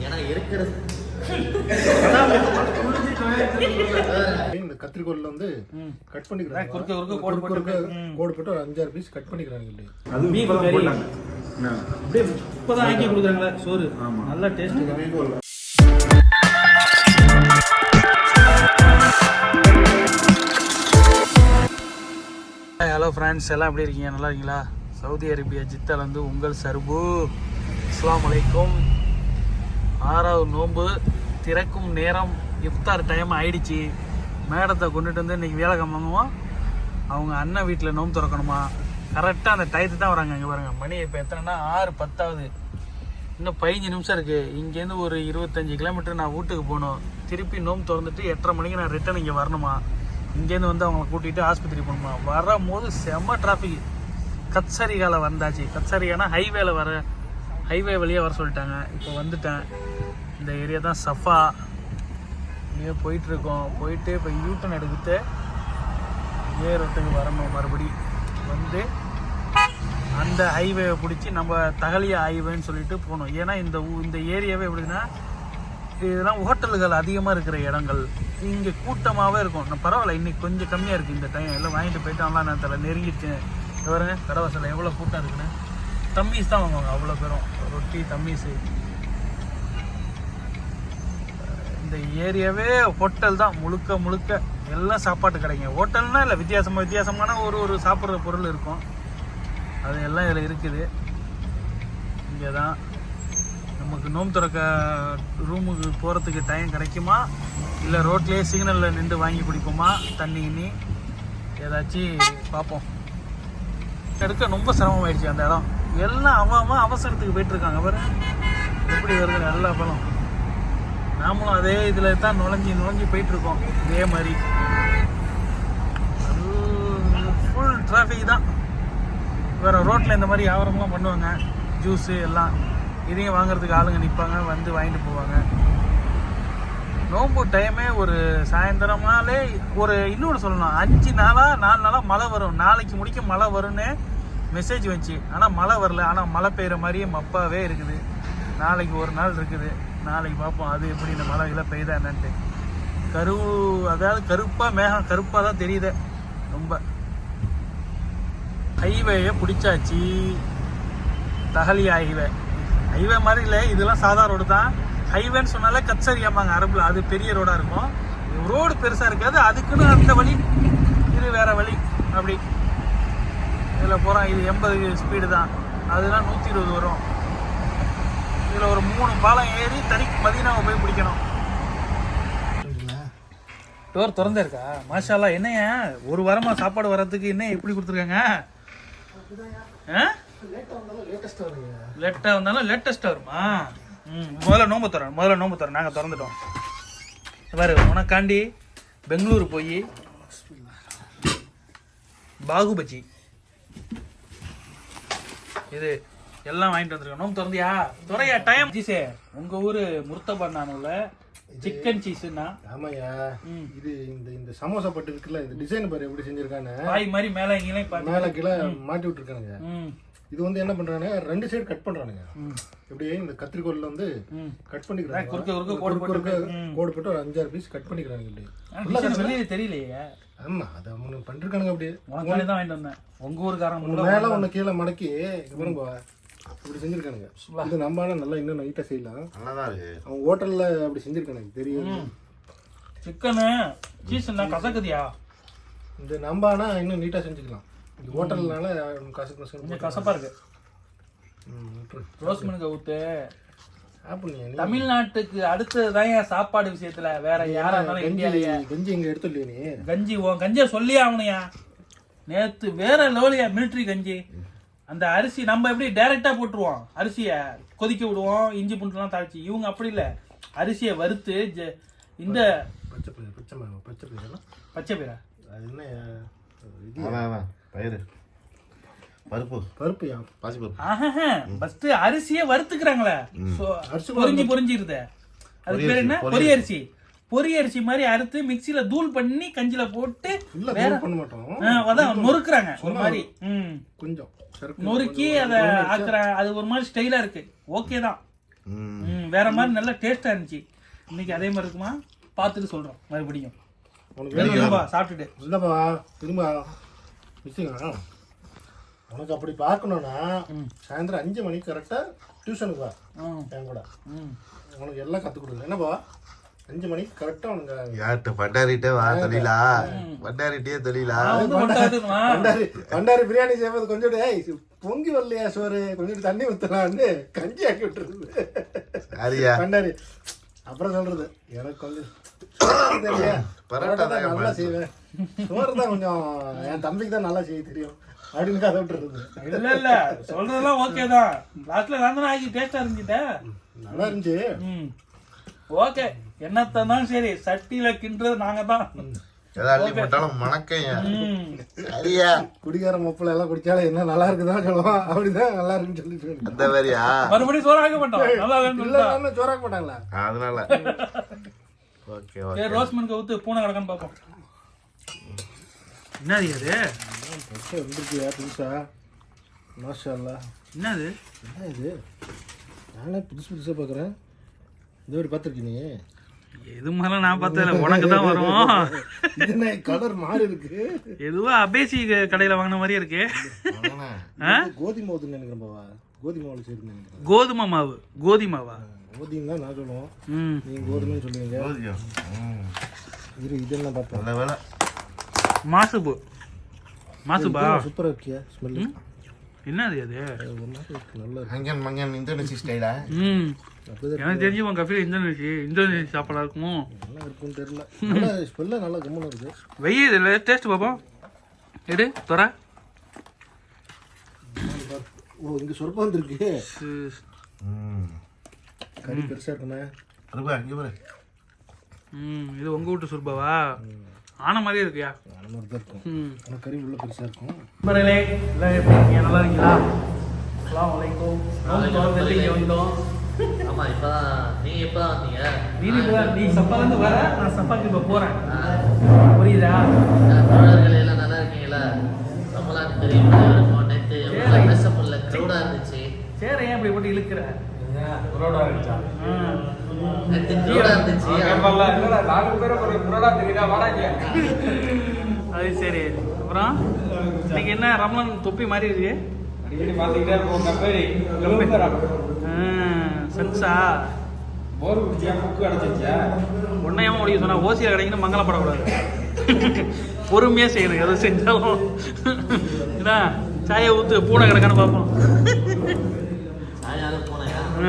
ஏன்னா இருக்கிறது இந்த கத்திரிக்கோல்ல வந்து கட் பண்ணிக்கிறாங்க. குறுக்க கோடு போட்டு ஒரு 5-6 பீஸ் கட் பண்ணிக்கிறாங்க. அது பீஃப் கறி அப்படியே இப்பதான் ஆக்கி கொடுக்குறாங்களா சோறு. நல்லா டேஸ்ட். ஹலோ ஃப்ரெண்ட்ஸ், எல்லாம் எப்படி இருக்கீங்க? நல்லா இருக்கீங்களா? சவுதி அரேபியா ஜித்தால வந்து உங்கள் சர்பு. அஸ்ஸலாமு அலைக்கும். 6வது நோன்பு திறக்கும் நேரம், இஃப்தார் டைம் ஆயிடுச்சு. மேடத்தை கொண்டுட்டு வந்து இன்றைக்கி வேலைக்கிழமைவும் அவங்க அண்ணன் வீட்டில் நோன்பு திறக்கணுமா. கரெக்டாக அந்த டயத்து தான் வராங்க. இங்கே பாருங்க, மணி இப்போ எத்தனைன்னா 6:10. இன்னும் 15 நிமிஷம் இருக்குது. இங்கேருந்து ஒரு 25 கிலோமீட்டர் நான் வீட்டுக்கு போகணும். திருப்பி நோன்பு திறந்துட்டு 8:30 மணிக்கு நான் ரிட்டன் இங்கே வரணுமா. இங்கேருந்து வந்து அவங்கள கூட்டிகிட்டு ஆஸ்பத்திரி போகணுமா. வரும்போது செம்ம டிராஃபிக். கச்சரிகால வந்தாச்சு. கச்சரிகானா ஹைவே வழியாக வர சொல்லிட்டாங்க. இப்போ வந்துட்டேன். இந்த ஏரியா தான் சஃபா. இங்கே போயிட்டுருக்கோம். போயிட்டு இப்போ யூட்டன் எடுத்துட்டு இதே ரோட்டுக்கு வரணும். மறுபடி வந்து அந்த ஹைவேவை பிடிச்சி நம்ம தகலியா ஹைவேன்னு சொல்லிட்டு போகணும். ஏன்னா இந்த ஏரியாவே எப்படின்னா, இதெல்லாம் ஹோட்டல்கள் அதிகமாக இருக்கிற இடங்கள். இங்கே கூட்டமாகவே இருக்கும். பரவாயில்ல, இன்னைக்கு கொஞ்சம் கம்மியாக இருக்குது இந்த டைம். எல்லாம் வாங்கிட்டு போயிட்டாங்களா நான் தலை நெருங்கிடுச்சு. பாருங்க கடவாசலில் எவ்வளோ கூட்டம் இருக்குன்னு. தம்மீஸ் தான் வாங்குவாங்க அவ்வளோ பேரும். ரொட்டி தம்மீஸு. இந்த ஏரியாவே ஹோட்டல் தான் முழுக்க. எல்லாம் சாப்பாட்டு கிடைக்கும். ஹோட்டல்னால் இல்லை, வித்தியாசமான ஒரு சாப்பிட்ற பொருள் இருக்கும். அது எல்லாம் இதில் இருக்குது. இங்கே தான் நமக்கு நோம்பு திறக்க ரூமுக்கு போகிறதுக்கு டைம் கிடைக்குமா, இல்லை ரோட்லேயே சிக்னலில் நின்று வாங்கி குடிப்போமா, தண்ணி ஏதாச்சும் பார்ப்போம். எடுக்க ரொம்ப சிரமமாயிடுச்சு அந்த இடம். எல்லாம் அவன் அவசரத்துக்கு போயிட்டுருக்காங்க. பாரு எப்படி வருது எல்லா பழம். நாமளும் அதே இதில் தான் நுழைஞ்சி போயிட்டுருக்கோம். இதே மாதிரி ஃபுல் டிராஃபிக் தான். வேறு ரோட்டில் இந்த மாதிரி வியாபாரம்லாம் பண்ணுவாங்க. ஜூஸு எல்லாம் இதையும் வாங்குறதுக்கு ஆளுங்க நிற்பாங்க, வந்து வாங்கிட்டு போவாங்க. நோம்பு டைமே ஒரு சாயந்தரமாலே ஒரு இன்னொன்று சொல்லணும், 4 நாளாக மழை வரும். நாளைக்கு முடிக்க மழை வரும்னு மெசேஜ் வந்துச்சு. ஆனால் மழை வரல. ஆனால் மழை பெய்கிற மாதிரியே மப்பாவே இருக்குது. நாளைக்கு ஒரு நாள் இருக்குது. நாளைக்கு பார்ப்போம் அது எப்படி இந்த மழையெல்லாம் பெய்யுதா என்னன்ட்டு. அதாவது கருப்பாக மேகம் கருப்பாக தான் தெரியுது ரொம்ப. ஹைவேயை பிடிச்சாச்சு. தகலியா ஹைவே மாதிரி இல்லை, இதெல்லாம் சாதா ரோடு தான். ஹைவேன்னு சொன்னாலே கச்சரியாமாங்க அரபுல. அது பெரிய ரோடாக இருக்கும். ரோடு பெருசாக இருக்காது. அதுக்குன்னு அந்த வழி, இது வேற வழி. அப்படி இதில் போகிறோம். இது 80 ஸ்பீடு தான். அதெல்லாம் 120 வரும். இதில் ஒரு 3 பாலம் ஏறி மதீனாவை போய் பிடிக்கணும். டோர் திறந்தே இருக்கா? மாஷால்லா. என்னையா ஒரு வாரமாக சாப்பாடு வர்றதுக்கு என்ன எப்படி கொடுத்துருக்காங்க? லேட்டாக வந்தாலும் லேட்டஸ்ட்டாக வருமா? முதல்ல நோம்பு தரோம். நாங்கள் திறந்துட்டோம். பாரு, உனக்காண்டி பெங்களூரு போய் பாகு பஜ்ஜி இது எல்லாம் வாங்கிட்டு வந்துருக்கோம். நோம்பு திறந்தியா? துறையா டைம் சீஸே. உங்கள் ஊர் முர்த்தபானானுல சிக்கன் சீஸ்னா? ஆமாய்யா. இது இந்த சமோசா பட்டு இருக்குல்ல, இந்த டிசைன் பாரு எப்படி செஞ்சிருக்கானு. பாய் மாதிரி மேலே கீழே மாட்டி விட்டுருக்கானுங்க. இது வந்து என்ன பண்றானுங்க, 2 சைடு கட் பண்றானுங்க. எப்படியே இந்த கத்திரிக்கோல்ல வந்து கட் பண்ணிக்கிறாங்க. கோடு போட்டு ஒரு 5-6 பீஸ் கட் பண்ணிக்கிறாங்க. தெரியலையே. ஆமா, அது அவங்க பண்ணிருக்கானுங்க. அப்படியே தான் வாங்கிட்டு வந்தேன். உங்க ஊருக்காரங்க மேல ஒண்ணு கீழே மடக்கி இப்படி செஞ்சிருக்கானுங்க. இது நம்ம நல்லா இன்னும் நைட்டா செய்யலாம். நல்லாதான் இருக்கு. அவங்க ஹோட்டல்ல அப்படி செஞ்சிருக்கானுங்க. தெரியும். சிக்கனு சீஸ்னா கசக்குதியா? இந்த நம்பானா இன்னும் நீட்டா செஞ்சுக்கலாம். இந்த ஹோட்டல்னால கொஞ்சம் கசப்பா இருக்கு. ரோஸ் மிளகா ஊத்து. தமிழ்நாட்டுக்கு அடுத்ததுதான் சாப்பாடு விஷயத்துல. வேற யாரா இருந்தாலும் இந்தியாலயே கஞ்சி இங்க எடுத்துலையே நீ. கஞ்சியை சொல்லி ஆகணுயா. நேத்து வேற லெவலியா மிலிட்ரி கஞ்சி. அந்த அரிசி நம்ம எப்படி டைரக்டா போட்டுருவோம். அரிசியை கொதிக்க விடுவோம், இஞ்சி பூண்டுலாம் தாளிச்சு. இவங்க அப்படி இல்லை, அரிசியை வறுத்து இந்த பச்சை பயிரா அது என்ன பருப்பு அரிசியை வறுத்துக்கிறாங்களே, பொரிஞ்சிருத. அது பேர் என்ன? பொரி அரிசி மாதிரி அறுத்து மிக்சியில தூள் பண்ணி கஞ்சில போட்டு நொறுக்குறாங்க. ஒரு மாதிரி கொஞ்சம் நொறுக்கி அதை ஆக்குறாங்க. அது ஒரு மாதிரி ஸ்டைலா இருக்கு. ஓகே தான். வேற மாதிரி நல்லா டேஸ்டா இருந்துச்சு. இன்னைக்கு அதே மாதிரி இருக்குமா பார்த்துட்டு சொல்றோம் மறுபடியும். உனக்கு சாப்பிட்டுட்டு இல்லப்பா திரும்ப மிஸ்ஸிங்க. உனக்கு அப்படி பார்க்கணும்னா சாயந்தரம் 5 மணிக்கு கரெக்டா டியூஷனுக்கு வா என் கூட. உனக்கு எல்லாம் கற்றுக் கொடுங்க. என்னப்பா 5 மணிக்கு கரெக்டா உனக்கு யார்கிட்ட பண்டாரிட்டே வா தொழிலா, பண்டாரிட்டே தொழிலா. பண்டாரி பிரியாணி செய்வது கொஞ்சம் பொங்கி வரலையா சோறு, கொஞ்சம் தண்ணி ஊற்றலான்னு கஞ்சி ஆக்கி விட்டுருது சரியா பண்டாரி. அப்புறம் சொல்றது எனக்கு கொஞ்சம் நல்லா செய்வேன், சோறு தான் கொஞ்சம் என் தம்பிக்கு தான் நல்லா செய்ய தெரியும் அப்படின்னு கதை விட்டுருது. இல்ல இல்ல சொல்றதெல்லாம் ஓகே தான். லாஸ்ட்ல நான் ஆகி டேஸ்டா இருந்துட்டேன், நல்லா இருந்துச்சு. ஓகே என்னத்தான் சரி, சட்டியில கிண்டுறது நாங்க தான். அள்ளி போட்டாலும் மணக்கையா சரியா. குடிகார மொப்பல எல்லாம் குடிச்சாலும் என்ன நல்லா இருக்குதான் சொல்லுவான், அப்படிதான் நல்லா இருக்குன்னு சொல்லிட்டு அந்த மாதிரியா மறுபடியும் சோறாக்க மாட்டோம். நல்லா இல்ல சோறாக்க மாட்டாங்களா அதனால. Okay okay. சரி ரோஸ்மன் கவுத்து பூனை கிடக்கான்னு பார்ப்போம். என்னது அது வந்துருக்கியா புதுசா? மாஷா அல்லாஹ். என்னது என்ன இது? நானே புதுசு புதுசாக பார்க்குறேன். இந்த மாதிரி பார்த்துருக்கீங்க நீ? எது மாதிரிலாம் நான் பார்த்ததில்ல, உனக்கு தான் வரும். என்ன கலர் மாறி இருக்கு? எதுவோ அபேசி கடையில் வாங்கின மாதிரியே இருக்கு. கோதுமை மாவுன்னு நினைக்கிறேன் பாவா. கோதுமை மாவு செய்யுது நினைக்கிறேன். கோதுமை மாவு. கோதுமாவா? கோதுமை தான் நான் சொல்லுவோம், நீங்கள் கோதுமைன்னு சொல்லுவீங்க. இதெல்லாம் பார்த்தேன். நல்ல வேலை. மாசுபு. மாசுபா சூப்பராக இருக்கியா ஸ்மெல்லு? என்னது அது? நல்லா ஹங்கன் மங்கன் இந்தோனேஷியா ஸ்டைலா? எனக்கு தெரிஞ்சு உன் கஃபில இந்தோனேஷியா சாப்பாடா இருக்குமோ? நல்லா இருக்கும்னு தெரியல. நல்லா ஸ்மெல்லாம் நல்லா கம்மனு இருக்கு. வெயில் இதில் டேஸ்ட் பார்ப்போம். எடு தொற. ஓ இங்கே சொற்பம் வந்துருக்கு. கறி பெருசாக இருக்குண்ணே. இங்கே பாரு. இது உங்கள் வீட்டு சுர்பாவா? ஆன மாதிரியே இருக்கியா? ஆன மாதிரி தான் இருக்கும், ஆனால் கறி உள்ள பெருசாக இருக்கும். நண்பர்களே எல்லாம் எப்படி இருக்கீங்க? நல்லா இருக்கீங்களா? அஸ்ஸலாமு அலைக்கும். இங்கே வந்தோம். ஆமாம் இப்போதான் நீங்கள் எப்போ தான் வந்தீங்க? நீ சப்பாலேருந்து வர, நான் சப்பாக்கு இப்போ போகிறேன். புரியுதா? தோழர்கள் எல்லாம் நல்லா இருக்கீங்களா? நம்மளாம் தெரியும் நேற்று பேச முடியல, க்ரௌடாக இருந்துச்சு. சரி ஏன் இப்படி போட்டு இழுக்கிற? நேற்று க்ரௌடாக இருந்துச்சு. அது சரி. அப்புறம் இன்னைக்கு என்ன ரமலான் தொப்பி மாதிரி இருக்கு? சென்ஸா உன்னையமா முடிக்க சொன்னா ஓசியா கிடைக்குன்னு மங்களப்படக்கூடாது. பொறுமையா செய்யணும் எதை செஞ்சாலும். என்ன சாயை ஊத்து பூனை கிடக்கான்னு பார்ப்போம்.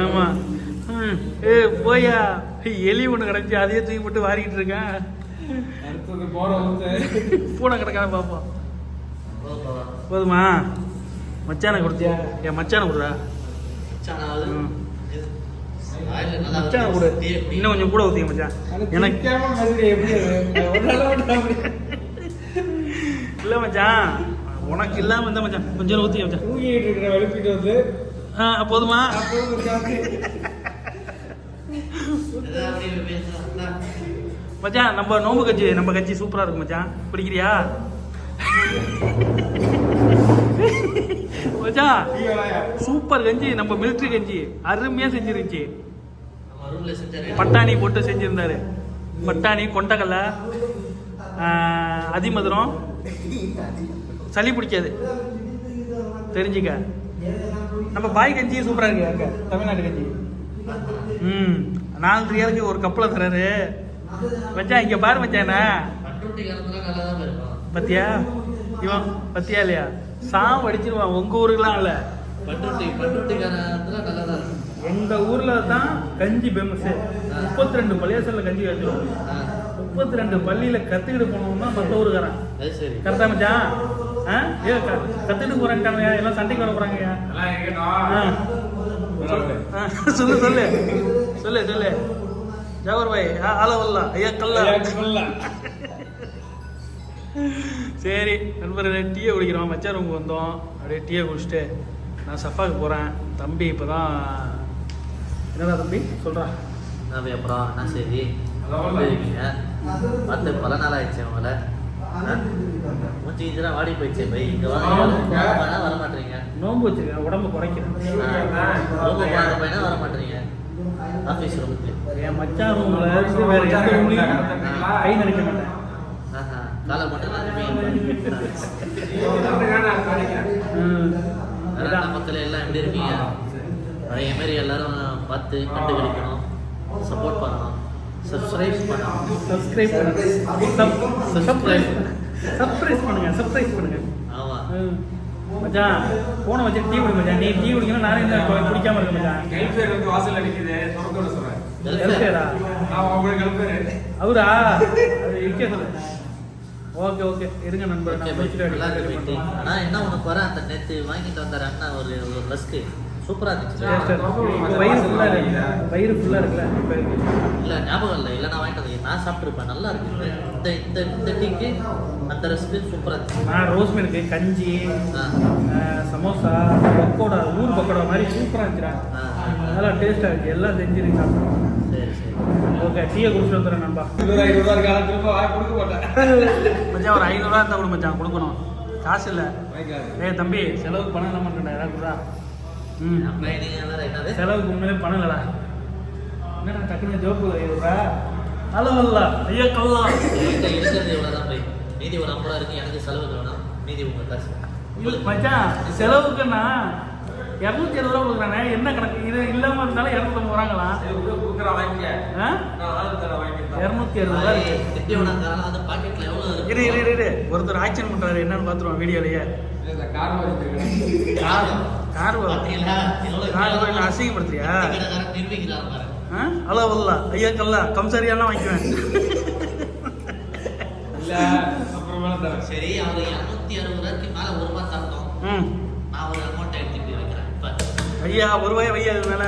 ஆமா. ஏ போயா, எலி ஒன்று கிடச்சி அதையே தூக்கி போட்டு வாரிக்கிட்டு இருக்கேன். பூனை கிடக்கான்னு பார்ப்போம். போதுமா? மச்சானை கொடுத்தியா? என் மச்சானை கொடுறா. மச்சானை கொடு, இன்னும் கொஞ்சம் கூட ஊற்றிக்க மச்சான். எனக்கு இல்லை மச்சான், உனக்கு இல்லாமல் இருந்தால் மச்சான் கொஞ்சம் ஊற்றிக்க மச்சான். தூங்கிட்டு இருக்கிற வலிப்பிட்டு வந்து போதுமா? மச்சான் நம்ம நோம்பு கஞ்சி, நம்ம கஞ்சி சூப்பரா இருக்கும் மச்சான், பிடிக்கிறியா? மச்சான் சூப்பர் கஞ்சி, நம்ம மிலிட்ரி கஞ்சி அருமையா செஞ்சிருந்துச்சு. பட்டாணி போட்டு செஞ்சிருந்தாரு. பட்டாணி, கொண்டக்கடலை, அதிமதுரம், சளி பிடிக்காது தெரிஞ்சுக்க. நம்ம பாய் கஞ்சி சூப்பரா இருக்கு அங்க தமிழ்நாட்டு கஞ்சி. 4 ரியாலுக்கு ஒரு கப்பல தராரு மச்சான். இங்க பாரு மச்சான், பத்தியா இவன் பத்தியா இல்லையா? சாம் அடிச்சிருவான். உங்க ஊருக்குலாம் இல்ல, எங்க ஊர்ல தான் கஞ்சி ஃபேமஸ். 32 பள்ளியாசல்ல கஞ்சி வச்சிருவோம். 32 பள்ளியில கத்துக்கிட்டு போனோம்னா மற்ற ஊருக்காரன். கரெக்டா மச்சான்? கத்துக்கிட்டு போறாங்க எல்லாம் சண்டைக்கு வர போறாங்க. சொல்லு சொல்லு சொல்லு சொல்லு ஜவஹர் பாய் ஆலவல்லா ஐயா கல்லா. சரி நண்பர்களே, டீயை குடிக்கிறோம். மச்சான் ரூமுக்கு வந்தோம். அப்படியே டீயை குடிச்சிட்டு நான் சஃபாக்கு போகிறேன். தம்பி இப்போ தான் என்னடா தம்பி சொல்கிறான். அப்புறம் என்ன சரி இருக்கீங்க? பார்த்து பல நாள் ஆயிடுச்சு அவங்கள. மூச்சு வாடி போயிடுச்சு. பை இங்கே வர மாட்டீங்க. நோம்பு வச்சுருக்கேன், உடம்பு குறைக்கிறேன். நோம்பு பையனா வர மாட்டீங்க. ஆஃபீஸ் ரூமுக்கு. என் மச்சான் ரூம்ல இருந்து வேற எந்த ரூம்லையும் கை நினைக்க மாட்டேன். காலை மட்டும் நான் மக்கள் எல்லாம் எப்படி இருக்கீங்க? அதே மாதிரி எல்லாரும் பார்த்து கண்டுபிடிக்கணும், சப்போர்ட் பண்ணணும், சப்ஸ்கிரைப் பண்ணணும். சப்ஸ்கிரைப் பண்ணுங்க. ஆமாம் மச்சான் போனை வச்சு டீ குடி மச்சான். நீ டீ குடிக்கணும், நானே என்ன குடிக்காம இருக்க மச்சான். கெல்ஃபேர் வந்து வாசல் அடிக்குது, தொடர்ந்து சொல்றேன். கெல்ஃபேரா? நான் உங்களுக்கு கெல்ஃபேர். அவரா? அது இருக்கே சொல்லு. ஓகே இருங்க நண்பர், நான் முடிச்சுட்டு ஆனால் என்ன உனக்கு வர அந்த நேற்று வாங்கிட்டு வந்தார் அண்ணா ஒரு ரஸ்க்கு சூப்பராக இருந்துச்சு. வயிறு ஃபுல்லாக இருக்குல்ல இல்லை ஞாபகம் இல்லை, இல்லை நான் வாங்கிட்டு வந்தேன், நான் சாப்பிட்ருப்பேன். நல்லா இருக்கு இந்த இந்த இந்த டீக்கு அந்த ரஸ்க்கு சூப்பராக இருந்துச்சு. நான் ரோஸ் மில்க்கு, கஞ்சி, சமோசா, பக்கோடா, ஊர் பக்கோடா மாதிரி சூப்பராக இருந்துச்சுடா. நல்லா டேஸ்ட்டாக இருக்குது. எல்லாம் செஞ்சு சாப்பிட்றோம். சரி சரி ஓகே, டீயை குடிச்சிட்டு வந்துடுறேன் நண்பா. 500 இருக்காங்க, திரும்ப வாங்கி கொடுக்க மாட்டேன் மச்சான். ஒரு 500 இருந்தால் கூட மச்சான் கொடுக்கணும், காசு இல்லை. தம்பி செலவுக்கு பணம் இல்லாமல் இருக்கா ஏதாவது கூட. செலவுக்கு உண்மையிலே பணம் இல்லடா. என்னடா டக்குனு ஜோப்பு இருக்கா? அளவல்ல ஐயா கல்லா இருக்கிறது எவ்வளோதான் போய் மீதி ஒரு 50 இருக்கு. எனக்கு செலவுக்கு வேணும், மீதி உங்க காசு. மச்சான் செலவுக்குன்னா 270 ரூபா கொடுக்குறானே, என்ன கணக்கு? இது இல்லாமல் இருந்தாலும் 250 வராங்களா? 260 ரூபா அந்த பாக்கெட்ல எவ்வளோ இருக்கு? இரு ஒருத்தர் ஆக்ஷன் பண்றாரு, என்னன்னு பார்த்துருவோம் வீடியோலயே. கார் அசிங்கப்படுத்துறியா? அளவல்ல ஐயா கல்லா கம்சாரியாலாம் வாங்கிக்குவேன். சரி, அவர் 260 ரூபாய்க்கு மேல ஒரு ரூபாய் தரணும். நான் ஒரு அமௌண்ட் எடுத்து போய் வைக்கிறேன். ஐயா ஒரு ரூபாய் வையா, அது மேல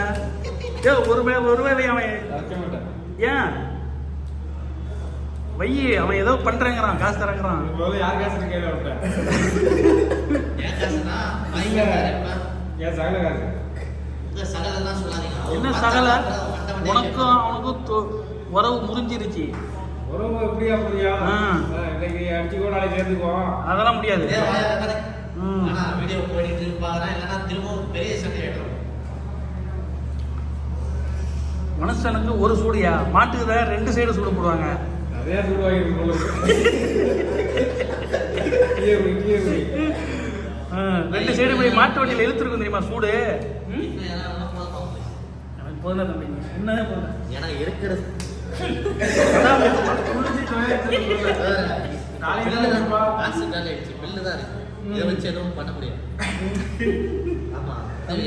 ஒரு ரூபாய் வை. அவன் ஏன் வை? அவன் ஏதோ பண்றேங்கிறான், காசு தரங்கிறான். யார் காசு கேட்க என் காசுனா என் சகல காசு. இந்த சகலெல்லாம் சொல்லாதீங்க. என்ன சகல? உனக்கும் அவனுக்கும் உறவு முறிஞ்சிருச்சு. உறவு எப்படியா புரியும்? இன்னைக்கு அடிச்சுக்கோ, நாளைக்கு சேர்ந்துக்குவோம். அதெல்லாம் முடியாது. ஆனா வீடியோ போயிட்டு இருப்பாங்க, இல்லைன்னா திரும்பவும் பெரிய சண்டை ஆயிடும். மனுஷனுக்கு ஒரு சூடியா, மாட்டுக்கு தான் 2 சைடு சூடு போடுவாங்க. நிறைய சூடு வாங்கிருக்கு. 2 சைடு போய் மாட்டு வண்டியில் இழுத்துருக்கும் தெரியுமா சூடு? எனக்கு போதும் தம்பி, என்னதான் போதும். ஏன்னா இருக்கிறது காசு காலி ஆயிடுச்சு, பில்லு தான் இருக்கு. இதை வச்சு எதுவும் பண்ண முடியாது. ஆமா, ஒரு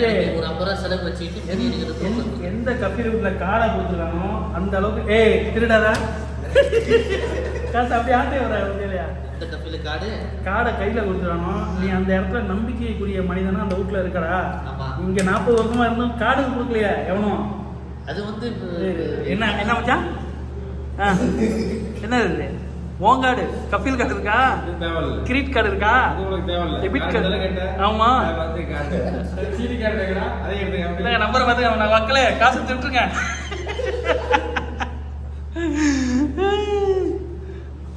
50 ரூபா செலவு வச்சுக்கிட்டு மீதி இருக்கிறது. எந்த கப்பி ரூட்ல காடை கொடுத்துருக்கானோ அந்த அளவுக்கு திருடாதா காசு அப்படியே ஆட்டே வர இல்லையா? இந்த கப்பில காடை கையில கொடுத்துறானோ, நீ அந்த இடத்துல நம்பிக்கைக்குரிய மனிதனா அந்த வீட்டுல இருக்கடா. இங்க 40 வருஷமா இருந்தும் காடு கொடுக்கலையா எவனும்? அது வந்து என்ன மச்சான்? என்ன இது? உன் கார்டு, கபில் கார்டு இருக்கா? கிரெடிட் கார்டு இருக்கா? Debit card? ஆமா, நம்பர் பார்த்து மக்களே காசு திட்டுருங்க.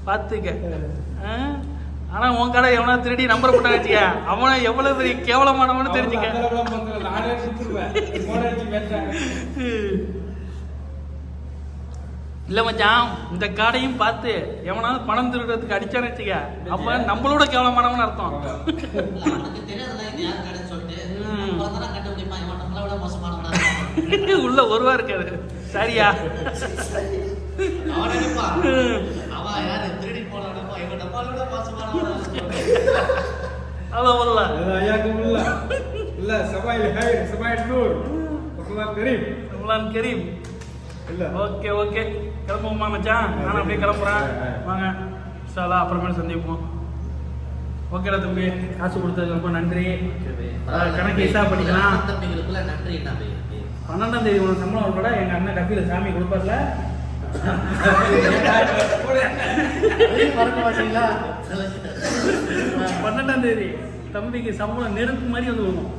பார்த்துக்க. ஆனா உன் கடை எவனா திருடி நம்பர் போட்டா வச்சுக்க, அவனை எவ்வளவு பெரிய கேவலமானவனு தெரிஞ்சுக்க. இல்ல மச்சான், இந்த காடையும் பார்த்து எவனாவது பணம் திருடுறதுக்கு அடிச்சான்னு வச்சுக்க, அப்ப நம்மளோட கேவலமானவன் அர்த்தம். உள்ள ஒருவா இருக்காது. சரியா? ஓகே ஓகே, கிளம்புவோமா மச்சான்? நான் அப்படியே கிளம்புறேன், வாங்க இன்ஷால்லா அப்புறமேல சந்திப்போம். ஓகேடா தம்பி, காசு கொடுத்ததுக்கு ரொம்ப நன்றி. கணக்கு ஹிசாப் பண்ணிக்கலாம். நன்றி. 12ஆம் தேதி உனக்கு சம்பளம் உட்பட எங்க அண்ணன் கபில சாமி கொடுப்பார்ல, மறக்க மாட்டீங்களா? 12ஆம் தேதி தம்பிக்கு சம்பளம் நெருப்பு மாதிரி வந்து விடுவோம்.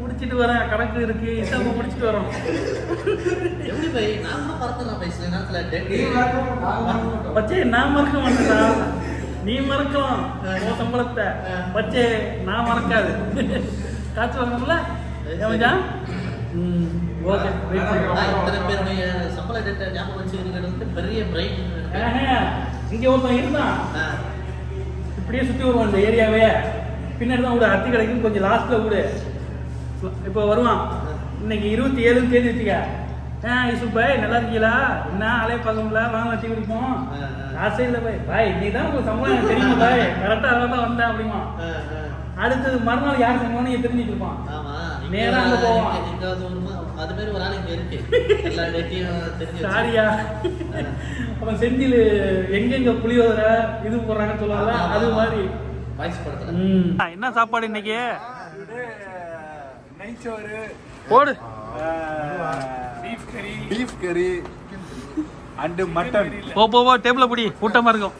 முடிச்சிட்டு வரேன், கணக்கு இருக்கு, ஹிசாபை முடிச்சிட்டு வரோம். எப்படி பை நான் மறந்துடுறேன் பை, சில நேரத்தில் பச்சே நான் மறக்க மாட்டேன்டா, நீ மறக்கலாம் உன் சம்பளத்தை. பச்சே நான் மறக்காது. காசு வரணும்ல. ஏன் மச்சான்? ஓகே வெயிட் பண்ணுறோம். இத்தனை பேருடைய சம்பள டேட்டை ஞாபகம் வச்சுக்கிறது வந்து பெரிய பிரைட். இங்கே ஒருத்தன் இருந்தான், இப்படியே சுற்றி வருவான் இந்த ஏரியாவே. பின்னாடி தான் விடு, அத்தி கிடைக்கும் கொஞ்சம் லாஸ்ட்டில் விடு. இப்போ வருவான். இன்னைக்கு 27 தேதி வச்சுக்க. யூசுப் பாய் நல்லா இருக்கீங்களா? என்ன ஆளே பார்க்கல, வாங்க டீ குடிப்போம். காசே இல்லை பாய். பாய் நீ தான் உங்களுக்கு சம்பளம் எனக்கு தெரியுமா பாய், கரெக்டாக அதெல்லாம் தான் வந்தேன் அப்படிமா. அடுத்தது மறுநாள் யார் சம்பளம் நீ தெரிஞ்சுட்டு இருப்பான். நேராக அங்கே போவான். அது மாதிரி ஒரு ஆள் இங்கே இருக்கு, எல்லா டேட்டையும் தெரிஞ்சு. சாரியா, அவன் செந்தில் எங்கெங்க புளியோதரை இது போடுறாங்கன்னு சொல்லுவாங்க, அது மாதிரி வாய்ஸ் படத்துல. என்ன சாப்பாடு இன்னைக்கு? நெய்ச்சோறு, போடு. பீஃப் கறி அண்டு மட்டன். போ டேபிள பிடி, கூட்டமா இருக்கும்.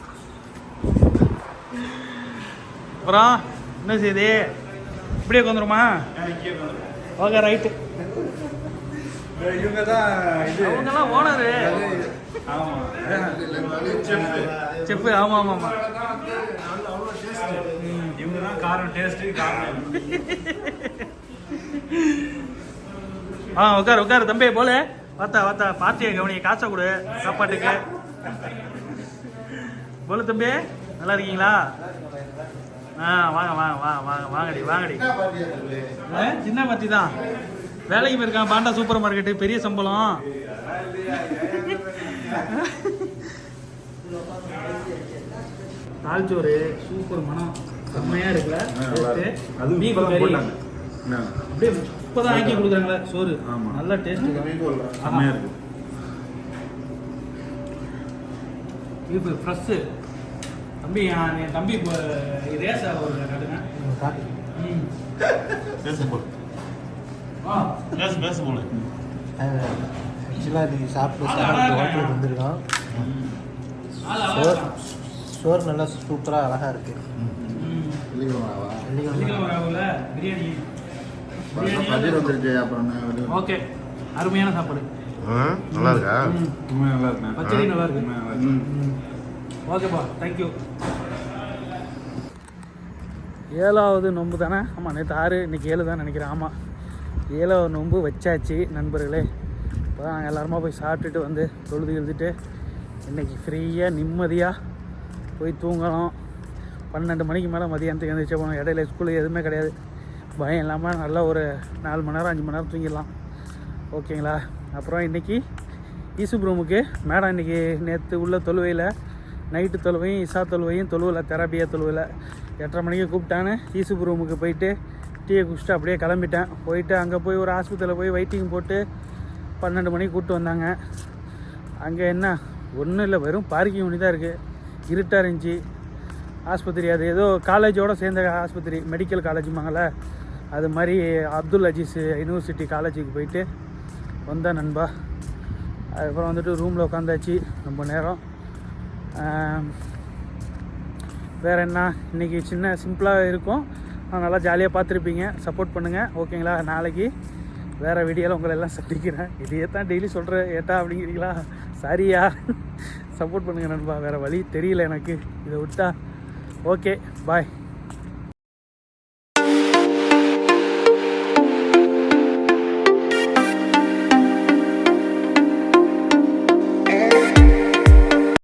அப்புறம் என்ன செய்யுது? இப்படியே வந்துருமா? Okay right. இவங்க தான் இது, அவங்கெல்லாம் ஓனரு. ஆமா செஃப். ஆமா ஆமா ஆமா, இவங்க தான் காரம் டேஸ்ட் காரம். உட்காரு தம்பி. போல வாத்தா பார்ட்டியை கவனிய, காசை கொடு சாப்பாட்டுக்கு. போல தம்பி, நல்லா இருக்கீங்களா? வாங்கடி. சின்ன பார்ட்டி தான், வேலைக்கு போயிருக்கான் பாண்டா சூப்பர் மார்க்கெட்டு, பெரிய சம்பளம். தால்ச்சோறு சூப்பர், மனம் செம்மையா இருக்குல்ல. அப்படியே இப்பதான் ஆக்கி கொடுக்குறாங்களே சோறு, நல்ல டேஸ்ட் செம்மையா இருக்கு. Beef fresh. தம்பி என் தம்பி இப்போ ரேஸ் ஆகுது காட்டுங்க. ஆக்சுவலாக நீ சாப்பிட்டு ஹோட்டலுக்கு வந்திருக்கோம். சோறு நல்லா சூப்பராக அழகாக இருக்கு. ஓகே, அருமையான சாப்பாடு. நல்லா இருக்கா? நல்லா இருக்கு. பச்சடி நல்லா இருக்கு. ஓகேப்பா, தேங்க்யூ. 7வது நோன்பு தானே? ஆமாம், நேற்று 6, இன்றைக்கி 7 தான் நினைக்கிறேன். ஆமாம், 7வது நோன்பு வச்சாச்சு நண்பர்களே. இப்போ தான் நாங்கள் எல்லாருமா போய் சாப்பிட்டுட்டு வந்து தொழுது எழுதிட்டு இன்றைக்கி ஃப்ரீயாக நிம்மதியாக போய் தூங்கணும். 12 மணிக்கு மேலே மதியானத்துக்கு எழுந்திரிச்சா போகணும். இடையில ஸ்கூலு எதுவுமே கிடையாது, பயம் இல்லாமல் நல்லா ஒரு 4 மணி நேரம் 5 மணி நேரம் தூங்கிடலாம். ஓகேங்களா? அப்புறம் இன்றைக்கி யூசுப் ரூமுக்கு மேடம் இன்றைக்கி நேற்று உள்ள தொழுவையில் நைட்டு தொழுவையும் இசா தொழுவையும் தொழுவில் தெரபியா தொழுவில் 8:30 மணிக்கு கூப்பிட்டான்னு யூசுப் ரூமுக்கு போயிட்டு டீயை குடிச்சிட்டு அப்படியே கிளம்பிட்டேன். போயிட்டு அங்கே போய் ஒரு ஆஸ்பத்திரியில் போய் வெயிட்டிங் போட்டு 12 மணிக்கு கூப்பிட்டு வந்தாங்க. அங்கே என்ன ஒன்றும் இல்லை, வெறும் பார்க்கிங் ஒன்று தான் இருக்குது. இருட்டாக இருந்துச்சு ஆஸ்பத்திரி. அது ஏதோ காலேஜோடு சேர்ந்த ஆஸ்பத்திரி, மெடிக்கல் காலேஜுமாங்கள, அது மாதிரி அப்துல் அஜீஸ் யூனிவர்சிட்டி காலேஜுக்கு போயிட்டு வந்தேன் நண்பா. அதுக்கப்புறம் வந்துட்டு ரூமில் உட்காந்தாச்சு ரொம்ப நேரம். வேறு என்ன, இன்றைக்கி சின்ன சிம்பிளாக இருக்கும், நல்லா ஜாலியாக பார்த்துருப்பீங்க. சப்போர்ட் பண்ணுங்கள் ஓகேங்களா? நாளைக்கு வேறு வீடியோவில் உங்களை எல்லாம் சந்திக்கிறேன். இதையே தான் டெய்லி சொல்கிறேன், ஏட்டா அப்படிங்கிறீங்களா? சரியா? சப்போர்ட் பண்ணுங்கள் நண்பா, வேறு வழி தெரியல எனக்கு இதை விட்டா. ஓகே, பாய்.